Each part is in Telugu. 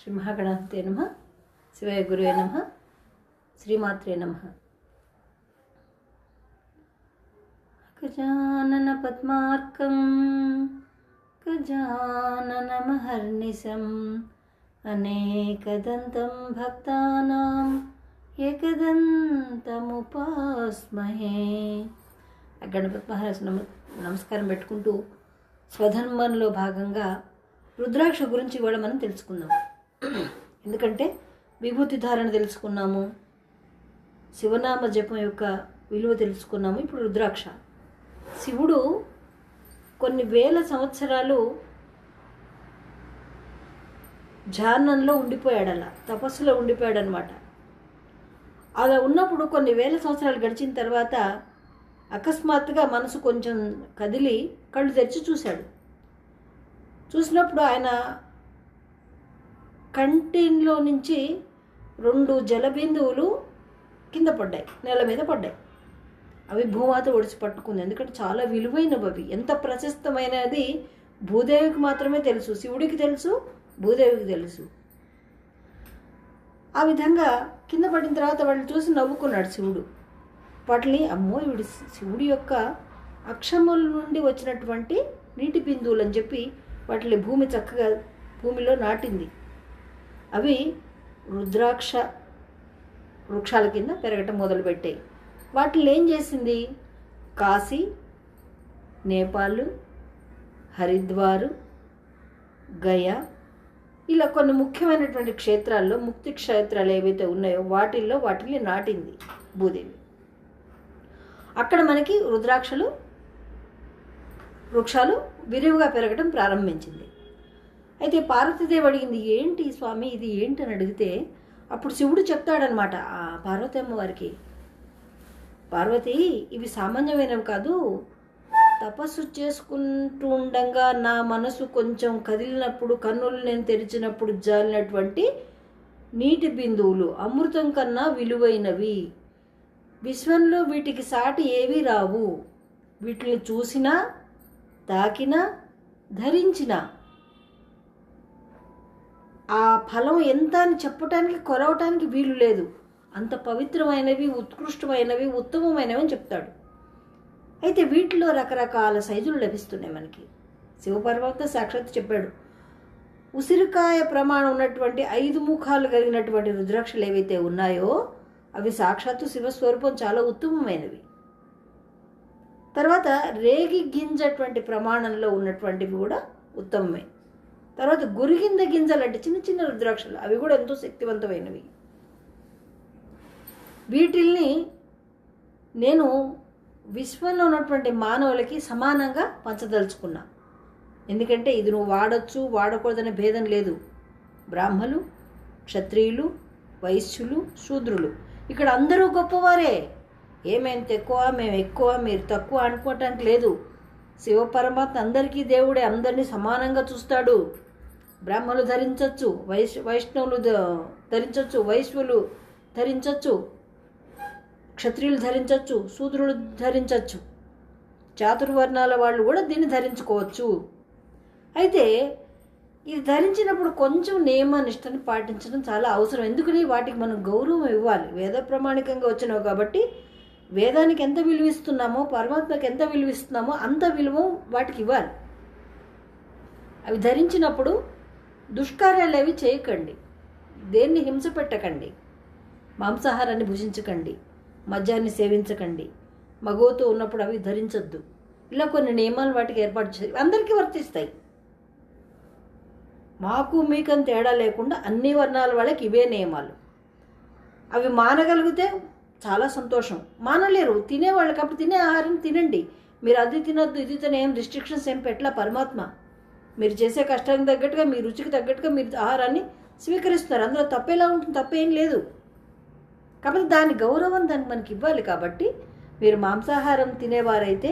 శ్రీ మహాగణాధిపతే నమః. శివయ గురువే నమః. శ్రీమాత్రే నమః. గజానన పద్మార్కం గజాననమహర్నిశం అనేకదంతం భక్తానాం ఏకదంతముపాస్మహే. గణపతి మహారాజ్ నమస్కారం పెట్టుకుంటూ స్వధర్మంలో భాగంగా రుద్రాక్ష గురించి కూడా మనం తెలుసుకుందాం. ఎందుకంటే విభూతి ధారణ తెలుసుకున్నాము, శివనామ జపం యొక్క విలువ తెలుసుకున్నాము. ఇప్పుడు రుద్రాక్ష. శివుడు కొన్ని వేల సంవత్సరాలు ధ్యానంలో ఉండిపోయాడు, అలా తపస్సులో ఉండిపోయాడు అనమాట. అలా ఉన్నప్పుడు కొన్ని వేల సంవత్సరాలు గడిచిన తర్వాత అకస్మాత్తుగా మనసు కొంచెం కదిలి కళ్ళు తెరిచి చూశాడు. చూసినప్పుడు ఆయన కంటిలో నుంచి 2 జలబిందువులు కింద పడ్డాయి, నేల మీద పడ్డాయి. అవి భూమాత ఒడిచి పట్టుకుంది. ఎందుకంటే చాలా విలువైనవి అవి. ఎంత ప్రశస్తమైనది భూదేవికి మాత్రమే తెలుసు, శివుడికి తెలుసు, భూదేవికి తెలుసు. ఆ విధంగా కింద పడిన తర్వాత వాళ్ళు చూసి నవ్వుకున్నాడు శివుడు. వాటిని అమ్మో ఇవిడి శివుడి యొక్క అక్షముల నుండి వచ్చినటువంటి నీటి బిందువులు అని చెప్పి వాటిని భూమి చక్కగా భూమిలో నాటింది. అవి రుద్రాక్ష వృక్షాల కింద పెరగటం మొదలుపెట్టాయి. వాటిని ఏం చేసింది? కాశీ, నేపాల్, హరిద్వారు, గయా ఇలా కొన్ని ముఖ్యమైనటువంటి క్షేత్రాల్లో, ముక్తి క్షేత్రాలు ఏవైతే ఉన్నాయో వాటిని నాటింది భూదేవి. అక్కడ మనకి రుద్రాక్షలు వృక్షాలు విరివిగా పెరగడం ప్రారంభించింది. అయితే పార్వతీదేవి అడిగింది, ఏంటి స్వామి ఇది ఏంటి అని అడిగితే అప్పుడు శివుడు చెప్తాడనమాట పార్వతీ అమ్మవారికి, పార్వతి ఇవి సామాన్యమైనవి కాదు, తపస్సు చేసుకుంటూ ఉండగా నా మనసు కొంచెం కదిలినప్పుడు, కన్నులు నేను తెరిచినప్పుడు జాలినటువంటి నీటి బిందువులు అమృతం కన్నా విలువైనవి. విశ్వంలో వీటికి సాటి ఏవీ రావు. వీటిని చూసినా, తాకినా, ధరించినా ఆ ఫలం ఎంత అని చెప్పటానికి, కొరవటానికి వీలు లేదు. అంత పవిత్రమైనవి, ఉత్కృష్టమైనవి, ఉత్తమమైనవి అని చెప్తాడు. అయితే వీటిలో రకరకాల సైజులు లభిస్తున్నాయి మనకి. శివపర్వత సాక్షాత్తు చెప్పాడు, ఉసిరికాయ ప్రమాణం ఉన్నటువంటి 5 ముఖాలు కలిగినటువంటి రుద్రాక్షలు ఏవైతే ఉన్నాయో అవి సాక్షాత్తు శివస్వరూపం, చాలా ఉత్తమమైనవి. తర్వాత రేగి గింజటువంటి ప్రమాణంలో ఉన్నటువంటివి కూడా ఉత్తమమే. తర్వాత గురిగింద గింజలు అంటే చిన్న చిన్న రుద్రాక్షలు, అవి కూడా ఎంతో శక్తివంతమైనవి. వీటిల్ని నేను విశ్వంలో ఉన్నటువంటి మానవులకి సమానంగా పంచదలుచుకున్నా. ఎందుకంటే ఇది నువ్వు వాడచ్చు, వాడకూడదనే భేదం లేదు. బ్రాహ్మలు, క్షత్రియులు, వైశ్యులు, శూద్రులు ఇక్కడ అందరూ గొప్పవారే. ఏమేం ఎక్కువ, మేము ఎక్కువ, మీరు తక్కువ అనుకోవటానికి లేదు. శివపరమాత్మ అందరికీ దేవుడే, అందరినీ సమానంగా చూస్తాడు. బ్రాహ్మణులు ధరించవచ్చు, వైష్ణవులు ధరించవచ్చు, వైశ్యులు ధరించవచ్చు, క్షత్రియులు ధరించవచ్చు, శూద్రులు ధరించవచ్చు, చాతుర్వర్ణాల వాళ్ళు కూడా దీన్ని ధరించుకోవచ్చు. అయితే ఇది ధరించినప్పుడు కొంచెం నియమ నిష్టని పాటించడం చాలా అవసరం. ఎందుకని వాటికి మనం గౌరవం ఇవ్వాలి. వేద ప్రమాణికంగా వచ్చినావు కాబట్టి వేదానికి ఎంత విలువ ఇస్తున్నామో, పరమాత్మకి ఎంత విలువ ఇస్తున్నామో అంత విలువ వాటికి ఇవ్వాలి. అవి ధరించినప్పుడు దుష్కార్యాలు అవి చేయకండి, దేన్ని హింస పెట్టకండి, మాంసాహారాన్ని భుజించకండి, మద్యాన్ని సేవించకండి, మగవుతో ఉన్నప్పుడు అవి ధరించొద్దు. ఇలా కొన్ని నియమాలు వాటికి ఏర్పాటు చేసి అందరికీ వర్తిస్తాయి. మాకు మీకని తేడా లేకుండా అన్ని వర్ణాల వాళ్ళకి ఇవే నియమాలు. అవి మానగలిగితే చాలా సంతోషం. మానలేరు తినేవాళ్ళకి, అప్పుడు తినే ఆహారం తినండి. మీరు అది తినొద్దు, ఇది తినేం రిస్ట్రిక్షన్స్ ఏం పెట్టలా పరమాత్మ. మీరు చేసే కష్టానికి తగ్గట్టుగా, మీ రుచికి తగ్గట్టుగా మీరు ఆహారాన్ని స్వీకరిస్తున్నారు. అందులో తప్పేలా ఉంటుంది, తప్పేం లేదు. కాబట్టి దాని గౌరవం దానికి మనకి ఇవ్వాలి. కాబట్టి మీరు మాంసాహారం తినేవారైతే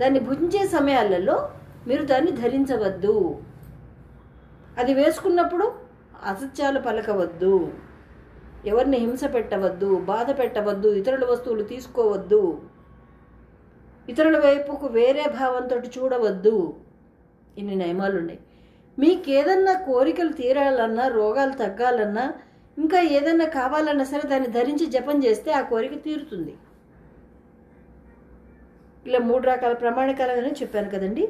దాన్ని భుజించే సమయాలలో మీరు దాన్ని ధరించవద్దు. అది వేసుకున్నప్పుడు అసత్యాలు పలకవద్దు, ఎవరిని హింస పెట్టవద్దు, బాధ పెట్టవద్దు, ఇతరుల వస్తువులు తీసుకోవద్దు, ఇతరుల వైపుకు వేరే భావంతో చూడవద్దు. ఇన్ని నియమాలు ఉన్నాయి. మీకు ఏదన్నా కోరికలు తీరాలన్నా, రోగాలు తగ్గాలన్నా, ఇంకా ఏదన్నా కావాలన్నా సరే దాన్ని ధరించి జపం చేస్తే ఆ కోరిక తీరుతుంది. ఇలా 3 రకాల ప్రమాణికాలుగానే చెప్పాను కదండి.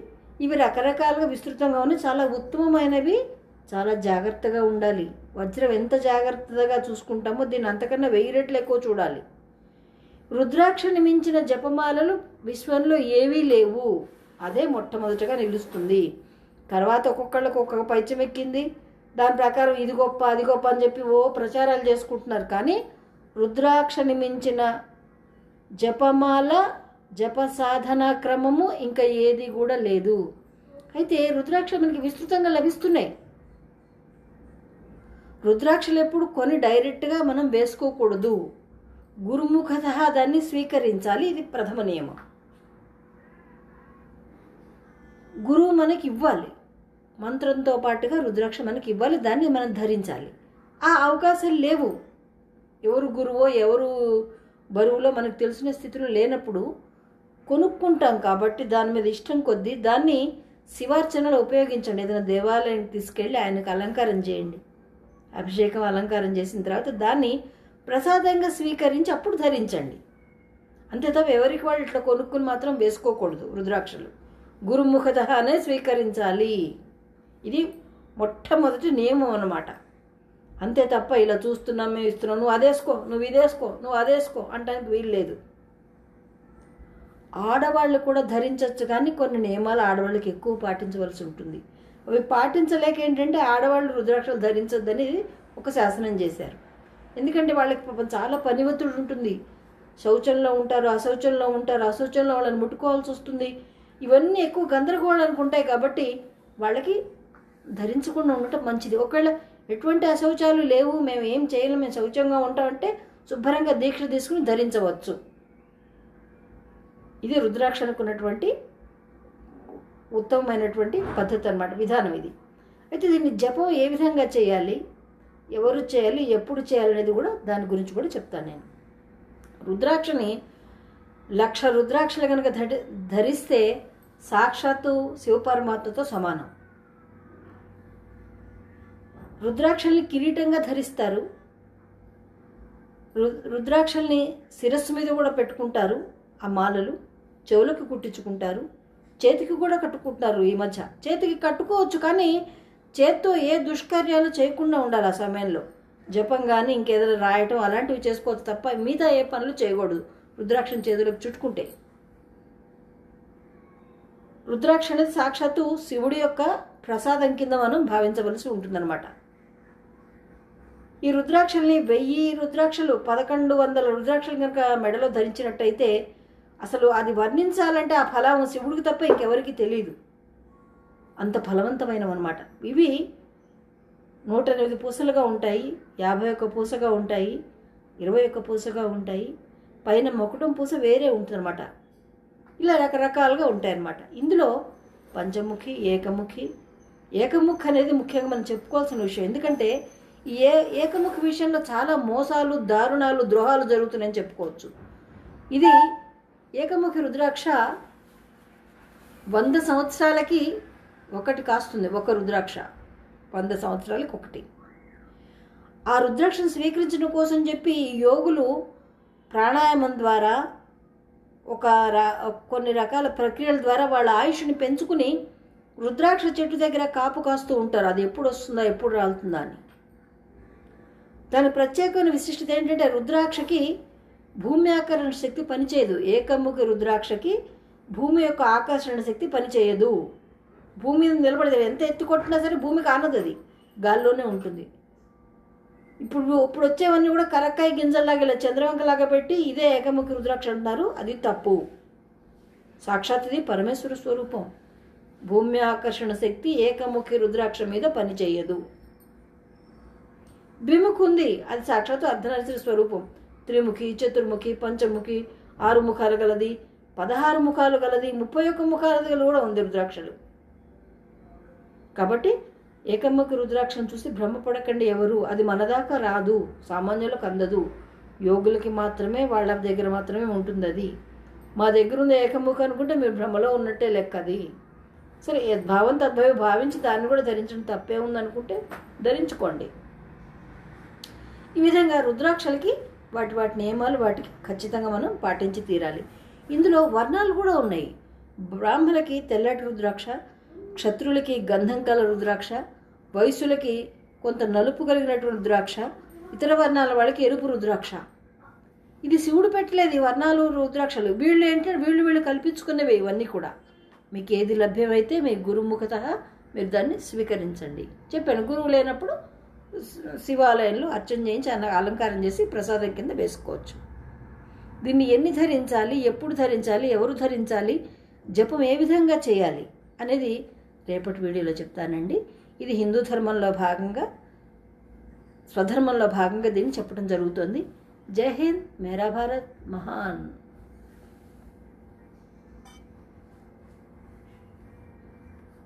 ఇవి రకరకాలుగా విస్తృతంగా ఉన్నాయి, చాలా ఉత్తమమైనవి, చాలా జాగ్రత్తగా ఉండాలి. వజ్రం ఎంత జాగ్రత్తగా చూసుకుంటామో దీన్ని అంతకన్నా 1000 రెట్లు ఎక్కువ చూడాలి. రుద్రాక్షని మించిన జపమాలలు విశ్వంలో ఏవీ లేవు. అదే మొట్టమొదటిగా నిలుస్తుంది. తర్వాత ఒక్కొక్కళ్ళకి ఒక్కొక్క పైచం ఎక్కింది, దాని ప్రకారం ఇది గొప్ప అది గొప్ప అని చెప్పి ప్రచారాలు చేసుకుంటున్నారు. కానీ రుద్రాక్షని మించిన జపమాల, జప సాధనా క్రమము ఇంకా ఏది కూడా లేదు. అయితే రుద్రాక్షలు మనకి విస్తృతంగా లభిస్తున్నాయి. రుద్రాక్షలు ఎప్పుడు కొని డైరెక్ట్గా మనం వేసుకోకూడదు. గురుముఖత దాన్ని స్వీకరించాలి. ఇది ప్రథమ నియమం. గురువు మనకి ఇవ్వాలి, మంత్రంతో పాటుగా రుద్రాక్ష మనకి ఇవ్వాలి, దాన్ని మనం ధరించాలి. ఆ అవకాశాలు లేవు. ఎవరు గురువో ఎవరు బరువులో మనకు తెలిసిన స్థితిలో లేనప్పుడు కొనుక్కుంటాం. కాబట్టి దాని మీద ఇష్టం కొద్దీ దాన్ని శివార్చనలో ఉపయోగించండి. ఏదైనా దేవాలయానికి తీసుకెళ్ళి ఆయనకు అలంకారం చేయండి. అభిషేకం అలంకారం చేసిన తర్వాత దాన్ని ప్రసాదంగా స్వీకరించి అప్పుడు ధరించండి. అంతే తప్ప ఎవరికి వాళ్ళు ఇట్లా కొనుక్కుని మాత్రం వేసుకోకూడదు. రుద్రాక్షలు గురుముఖతనే స్వీకరించాలి. ఇది మొట్టమొదటి నియమం అన్నమాట. అంతే తప్ప ఇలా చూస్తున్నాం, మేము ఇస్తున్నాం, నువ్వు అదేసుకో, నువ్వు ఇదేసుకో, నువ్వు అదేసుకో అంటానికి వీలు లేదు. ఆడవాళ్ళు కూడా ధరించవచ్చు, కానీ కొన్ని నియమాలు ఆడవాళ్ళకి ఎక్కువ పాటించవలసి ఉంటుంది. అవి పాటించలేక ఏంటంటే ఆడవాళ్ళు రుద్రాక్షలు ధరించొద్దని ఒక శాసనం చేశారు. ఎందుకంటే వాళ్ళకి పాపం చాలా పని ఒత్తిడి ఉంటుంది. శౌచంలో ఉంటారు, అశౌచంలో ఉంటారు, అశౌచంలో వాళ్ళని ముట్టుకోవాల్సి వస్తుంది. ఇవన్నీ ఎక్కువ గందరగోళానికి ఉంటాయి. కాబట్టి వాళ్ళకి ధరించకుండా ఉండటం మంచిది. ఒకవేళ ఎటువంటి అశౌచాలు లేవు, మేము ఏం చేయలేము, మేము శౌచంగా ఉంటామంటే శుభ్రంగా దీక్ష తీసుకుని ధరించవచ్చు. ఇది రుద్రాక్షలకు ఉన్నటువంటి ఉత్తమమైనటువంటి పద్ధతి అన్నమాట, విధానం ఇది. అయితే దీన్ని జపం ఏ విధంగా చేయాలి, ఎవరు చేయాలి, ఎప్పుడు చేయాలి అనేది కూడా దాని గురించి కూడా చెప్తాను నేను. రుద్రాక్షని 1,00,000 రుద్రాక్షలు కనుక ధరిస్తే సాక్షాత్తు శివపరమాత్మతో సమానం. రుద్రాక్షల్ని కిరీటంగా ధరిస్తారు. రుద్రాక్షల్ని శిరస్సు మీద కూడా పెట్టుకుంటారు. ఆ మాలలు చెవులకు కుట్టించుకుంటారు, చేతికి కూడా కట్టుకుంటున్నారు. ఈ మధ్య చేతికి కట్టుకోవచ్చు, కానీ చేత్తో ఏ దుష్కార్యాలు చేయకుండా ఉండాలి. ఆ సమయంలో జపం కానీ ఇంకేదైనా రాయటం అలాంటివి చేసుకోవచ్చు తప్ప మిగతా ఏ పనులు చేయకూడదు రుద్రాక్షని చేతులకు చుట్టుకుంటే. రుద్రాక్ష అనేది సాక్షాత్తు శివుడి యొక్క ప్రసాదం కింద మనం భావించవలసి ఉంటుందన్నమాట. ఈ రుద్రాక్షల్ని 1000 రుద్రాక్షలు 1100 రుద్రాక్షలు కనుక మెడలో ధరించినట్టయితే అసలు అది వర్ణించాలంటే ఆ ఫలం శివుడికి తప్ప ఇంకెవరికి తెలియదు. అంత ఫలవంతమైనవన్నమాట. ఇవి 108 పూసలుగా ఉంటాయి, 51 పూసగా ఉంటాయి, 21 పూసగా ఉంటాయి, పైన మొకటం పూస వేరే ఉంటుందన్నమాట. ఇలా రకరకాలుగా ఉంటాయన్నమాట. ఇందులో పంచముఖి, ఏకముఖి. ఏకముఖి అనేది ముఖ్యంగా మనం చెప్పుకోవాల్సిన విషయం. ఎందుకంటే ఈ ఏకముఖి విషయంలో చాలా మోసాలు, దారుణాలు, ద్రోహాలు జరుగుతున్నాయని చెప్పుకోవచ్చు. ఇది ఏకముఖి రుద్రాక్ష 100 సంవత్సరాలకి ఒకటి కాస్తుంది. ఒక రుద్రాక్ష 100 సంవత్సరాలకి ఒకటి. ఆ రుద్రాక్షను స్వీకరించడం కోసం చెప్పి యోగులు ప్రాణాయామం ద్వారా కొన్ని రకాల ప్రక్రియల ద్వారా వాళ్ళ ఆయుష్ని పెంచుకుని రుద్రాక్ష చెట్టు దగ్గర కాపు కాస్తూ ఉంటారు. అది ఎప్పుడు వస్తుందా, ఎప్పుడు రాలుతుందా అని. దాని ప్రత్యేకమైన విశిష్టత ఏంటంటే రుద్రాక్షకి భూమి ఆకర్షణ శక్తి పనిచేయదు. ఏకముఖి రుద్రాక్షకి భూమి యొక్క ఆకర్షణ శక్తి పనిచేయదు. భూమి మీద నిలబడదు. ఎంత ఎత్తు కొట్టినా సరే భూమికి ఆనదు, అది గాల్లోనే ఉంటుంది. ఇప్పుడు వచ్చేవన్నీ కూడా కరక్కాయ గింజల్లాగా ఇలా చంద్రవంకలాగా పెట్టి ఇదే ఏకముఖి రుద్రాక్ష అంటున్నారు. అది తప్పు. సాక్షాత్ ఇది పరమేశ్వర స్వరూపం. భూమి ఆకర్షణ శక్తి ఏకముఖి రుద్రాక్ష మీద పనిచేయదు. ద్విముఖి ఉంది, అది సాక్షాత్తు అర్ధనారీశ్వర స్వరూపం. త్రిముఖి, చతుర్ముఖి, పంచముఖి, 6 ముఖాలు గలది, 16 ముఖాలు గలది, 31 ముఖాలు గల కూడా ఉంది రుద్రాక్షలు. కాబట్టి ఏకముఖి రుద్రాక్షను చూసి భ్రమపడకండి ఎవరు. అది మన దాకా రాదు, సామాన్యులకు అందదు, యోగులకి మాత్రమే, వాళ్ళ దగ్గర మాత్రమే ఉంటుంది. అది మా దగ్గర ఉంది ఏకముఖి అనుకుంటే మీరు భ్రమలో ఉన్నట్టే లెక్క. అది సరే యద్భావం తద్భావం భావించి దాన్ని కూడా ధరించడం తప్పే ఉందనుకుంటే ధరించుకోండి. ఈ విధంగా రుద్రాక్షలకి వాటి నియమాలు వాటికి ఖచ్చితంగా మనం పాటించి తీరాలి. ఇందులో వర్ణాలు కూడా ఉన్నాయి. బ్రాహ్మణులకి తెల్లటి రుద్రాక్ష, క్షత్రులకి గంధం కల రుద్రాక్ష, వైశ్యులకి కొంత నలుపు కలిగినటువంటి రుద్రాక్ష, ఇతర వర్ణాల వాళ్ళకి ఎరుపు రుద్రాక్ష. ఇది శివుడు పెట్టలేదు ఈ వర్ణాలు రుద్రాక్షలు. వీళ్ళు ఏంటంటే వీళ్ళు కల్పించుకునేవి ఇవన్నీ కూడా. మీకు ఏది లభ్యమైతే మీ గురుముఖత మీరు దాన్ని స్వీకరించండి. చెప్పాను, గురువు లేనప్పుడు శివాలయంలో అర్చన చేయించి అలంకారం చేసి ప్రసాదం కింద వేసుకోవచ్చు. దీన్ని ఎన్ని ధరించాలి, ఎప్పుడు ధరించాలి, ఎవరు ధరించాలి, జపం ఏ విధంగా చేయాలి అనేది రేపటి వీడియోలో చెప్తానండి. ఇది హిందూ ధర్మంలో భాగంగా, స్వధర్మంలో భాగంగా దీన్ని చెప్పడం జరుగుతుంది. జై హింద్, మేరా భారత్ మహాన్.